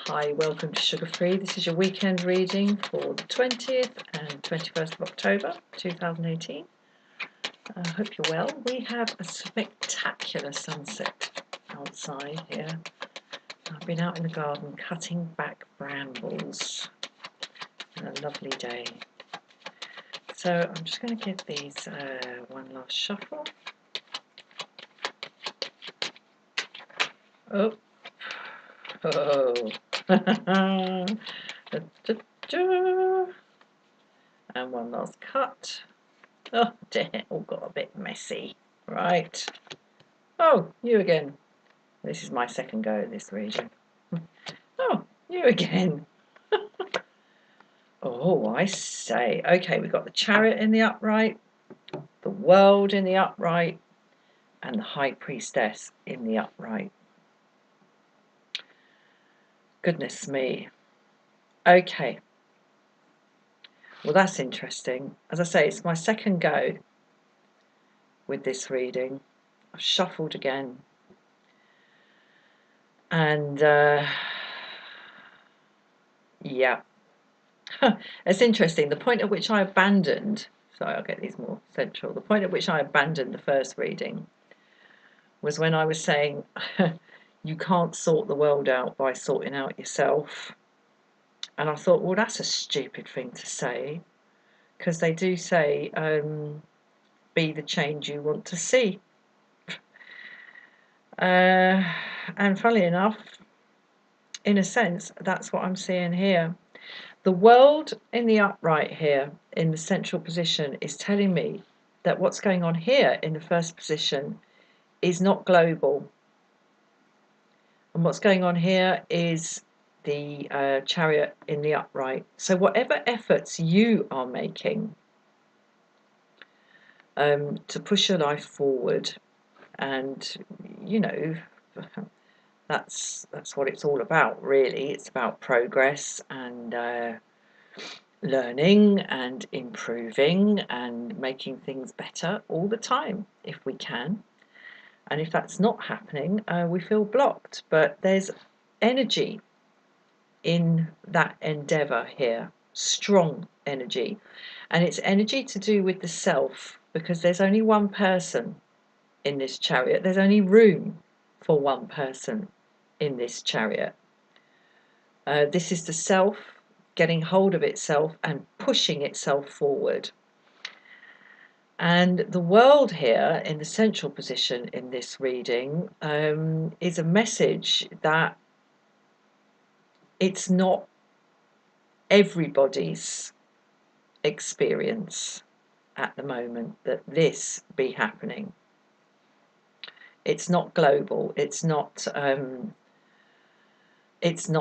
Hi, welcome to Sugar Free. This is your weekend reading for the 20th and 21st of October 2018. I hope you're well. We have a spectacular sunset outside here. I've been out in the garden cutting back brambles. And a lovely day. So I'm just going to give these one last shuffle. Oh. And one last cut. Oh dear, it all got a bit messy. Right. Oh, you again. This is my second go at this reading. Oh, you again. Oh, I say. Okay, we've got the Chariot in the upright, the World in the upright, and the High Priestess in the upright. Goodness me. Okay. Well, that's interesting. As I say, it's my second go with this reading. I've shuffled again. And, yeah. It's interesting. The point at which I abandoned, sorry, I'll get these more central. The point at which I abandoned the first reading was when I was saying you can't sort the world out by sorting out yourself. And I thought, well, that's a stupid thing to say, because they do say be the change you want to see. And funnily enough, in a sense, that's what I'm seeing here. The World in the upright here in the central position is telling me that what's going on here in the first position is not global. And what's going on here is the Chariot in the upright. So whatever efforts you are making to push your life forward, and you know, that's what it's all about, really. It's about progress and learning and improving and making things better all the time if we can. And if that's not happening, we feel blocked. But there's energy in that endeavour here, strong energy. And it's energy to do with the self, because there's only one person in this chariot. There's only room for one person in this chariot. This is the self getting hold of itself and pushing itself forward. And the World here in the central position in this reading is a message that it's not everybody's experience at the moment that this be happening. It's not global. It's not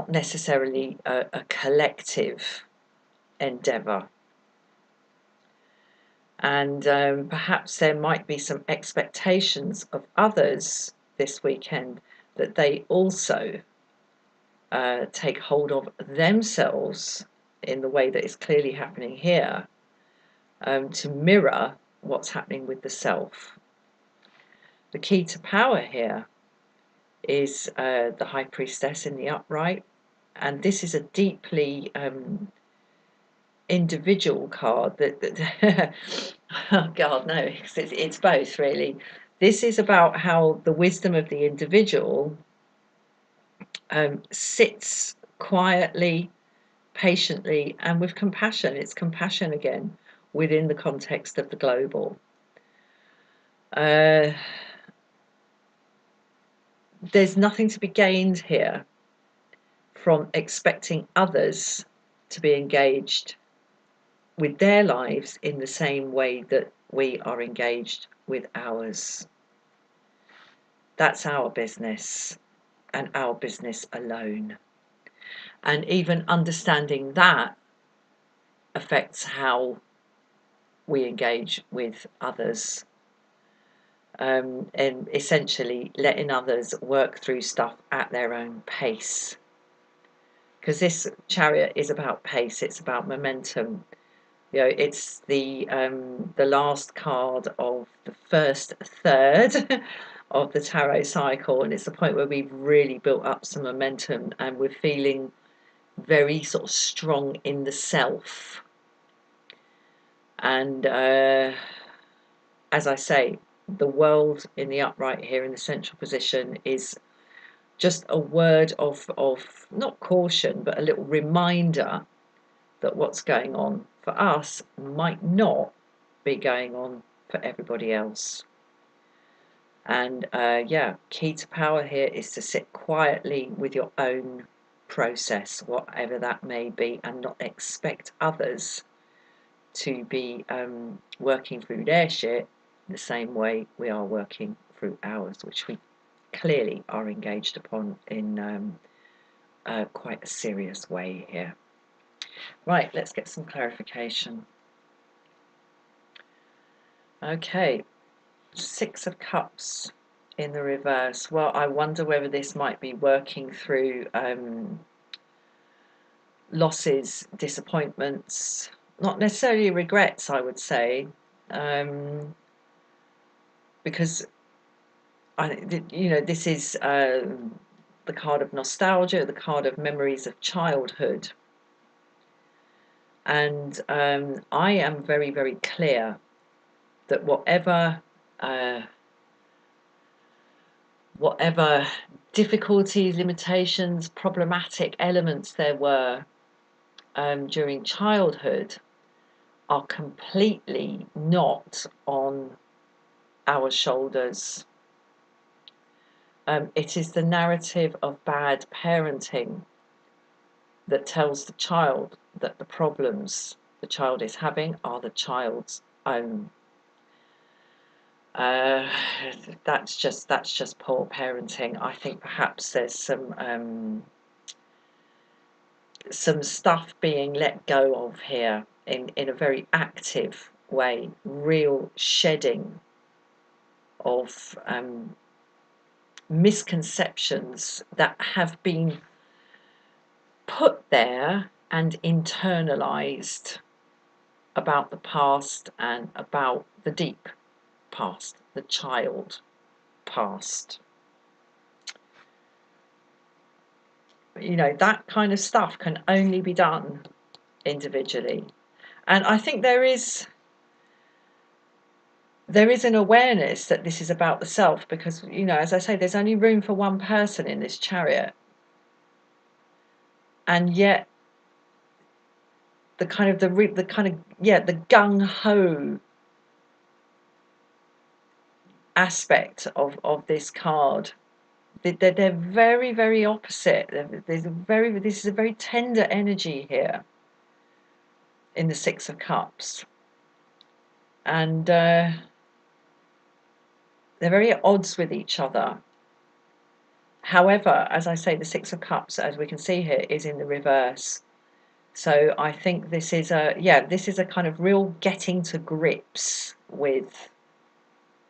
necessarily a collective endeavour. And perhaps there might be some expectations of others this weekend that they also take hold of themselves in the way that is clearly happening here, to mirror what's happening with the self. The key to power here is the High Priestess in the upright, and this is a deeply individual card that oh God, no, it's both, really. This is about how the wisdom of the individual sits quietly, patiently, and with compassion. It's compassion again within the context of the global. There's nothing to be gained here from expecting others to be engaged with their lives in the same way that we are engaged with ours. That's our business, and our business alone. And even understanding that affects how we engage with others, and essentially letting others work through stuff at their own pace. Because this chariot is about pace, it's about momentum. You know, it's the last card of the first third of the tarot cycle, and it's the point where we've really built up some momentum and we're feeling very sort of strong in the self. And as I say, the world in the upright here in the central position is just a word of not caution, but a little reminder that what's going on for us might not be going on for everybody else. And yeah, key to power here is to sit quietly with your own process, whatever that may be, and not expect others to be working through their shit the same way we are working through ours, which we clearly are engaged upon in quite a serious way here. Right, let's get some clarification. Okay, 6 of Cups in the reverse. Well, I wonder whether this might be working through losses, disappointments, not necessarily regrets, I would say, because this is the card of nostalgia, the card of memories of childhood, and I am very, very clear that whatever difficulties, limitations, problematic elements there were during childhood are completely not on our shoulders. It is the narrative of bad parenting that tells the child that the problems the child is having are the child's own. That's just poor parenting. I think perhaps there's some stuff being let go of here in a very active way, real shedding of misconceptions that have been put there and internalized about the past and about the deep past, the child past. That kind of stuff can only be done individually. And I think there is an awareness that this is about the self, because, as I say, there's only room for one person in this chariot. And yet the gung-ho aspect of this card, they're very, very opposite. This is a very tender energy here in the 6 of Cups, and they're very at odds with each other. However, as I say, the 6 of Cups, as we can see here, is in the reverse. So I think this is a kind of real getting to grips with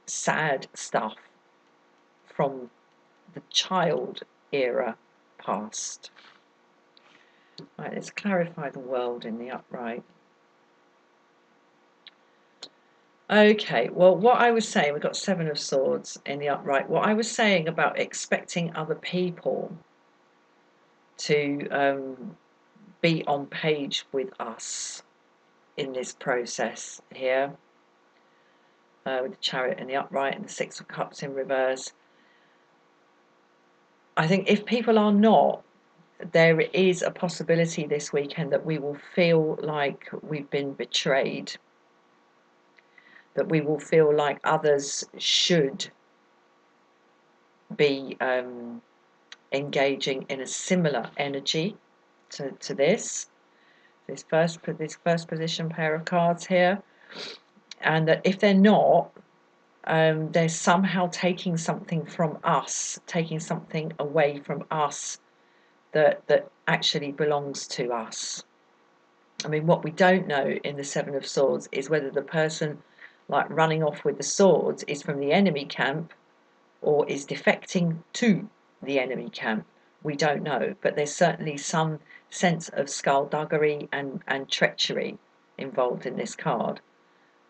sad stuff from the child era past. Right, let's clarify the world in the upright. Okay, well, what I was saying, we've got 7 of Swords in the upright. What I was saying about expecting other people to be on page with us in this process here, with the Chariot in the upright and the 6 of Cups in reverse. I think if people are not, there is a possibility this weekend that we will feel like we've been betrayed, that we will feel like others should be engaging in a similar energy to this first position pair of cards here, and that if they're not, they're somehow taking something from us, taking something away from us that actually belongs to us. I mean, what we don't know in the 7 of Swords is whether the person like running off with the swords is from the enemy camp or is defecting to the enemy camp. We don't know, but there's certainly some sense of skullduggery and treachery involved in this card.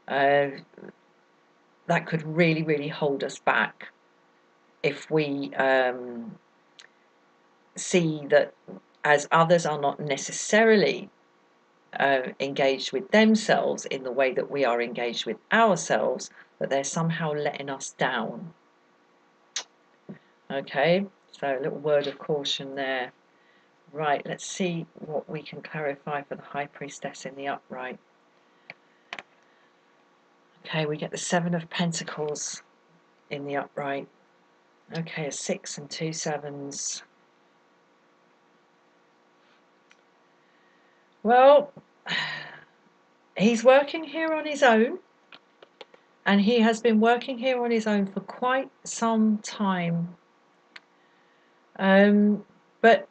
That could really, really hold us back if we see that as others are not necessarily engaged with themselves in the way that we are engaged with ourselves, that they're somehow letting us down. Okay, so a little word of caution there. Right, let's see what we can clarify for the High Priestess in the upright. Okay, we get the Seven of Pentacles in the upright. Okay, a 6 and 2 sevens. Well, he's working here on his own, and he has been working here on his own for quite some time. But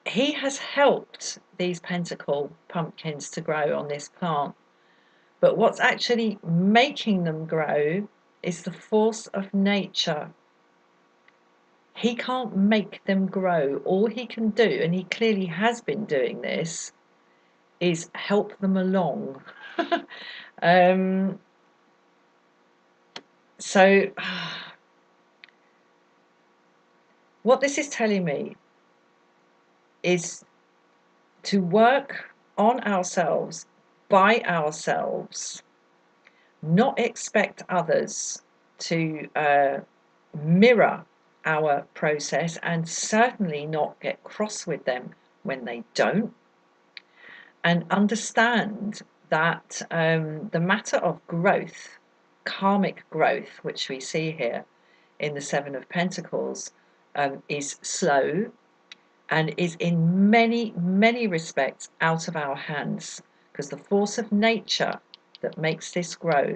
he has helped these pentacle pumpkins to grow on this plant. But what's actually making them grow is the force of nature. He can't make them grow. All he can do, and he clearly has been doing this, is help them along. So what this is telling me is to work on ourselves, by ourselves, not expect others to mirror our process, and certainly not get cross with them when they don't, and understand that the matter of growth, karmic growth, which we see here in the Seven of Pentacles, is slow and is in many, many respects out of our hands, because the force of nature that makes this grow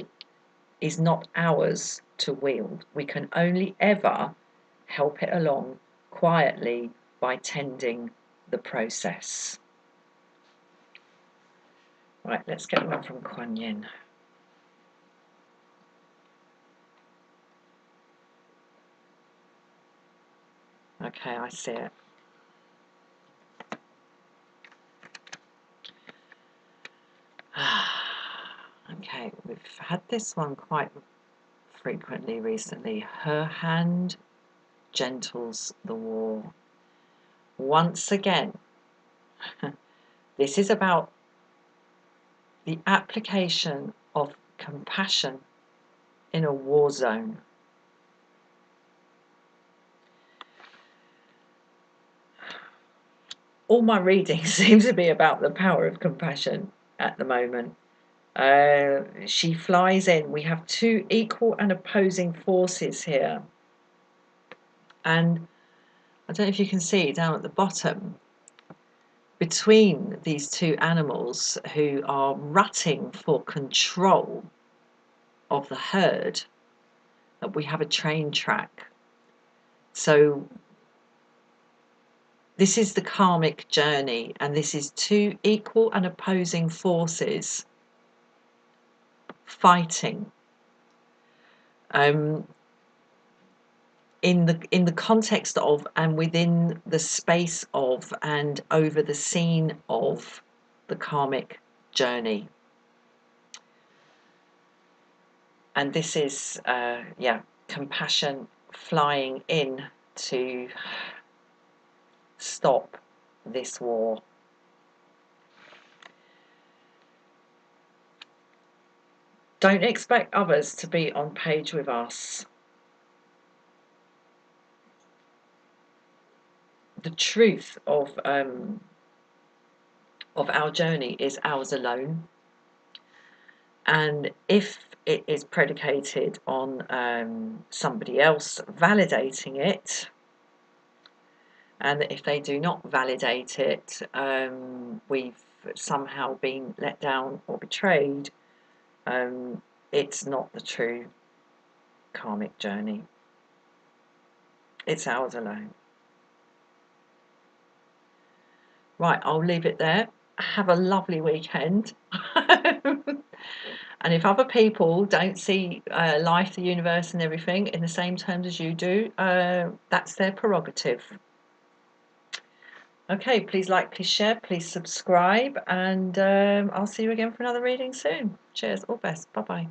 is not ours to wield. We can only ever help it along quietly by tending the process. Right, let's get one from Kuan Yin. Okay, I see it. Okay, we've had this one quite frequently recently. Her hand gentles the war. Once again, this is about the application of compassion in a war zone. All my readings seem to be about the power of compassion at the moment. She flies in. We have two equal and opposing forces here. And I don't know if you can see down at the bottom, between these two animals who are rutting for control of the herd, we have a train track. So this is the karmic journey, and this is two equal and opposing forces fighting. In the context of, and within the space of, and over the scene of the karmic journey. And this is compassion flying in to stop this war. Don't expect others to be on page with us. The truth of our journey is ours alone, and if it is predicated on somebody else validating it, and if they do not validate it, we've somehow been let down or betrayed, it's not the true karmic journey. It's ours alone. Right, I'll leave it there. Have a lovely weekend. And if other people don't see life, the universe and everything in the same terms as you do, that's their prerogative. Okay, please like, please share, please subscribe, and I'll see you again for another reading soon. Cheers, all best, bye-bye.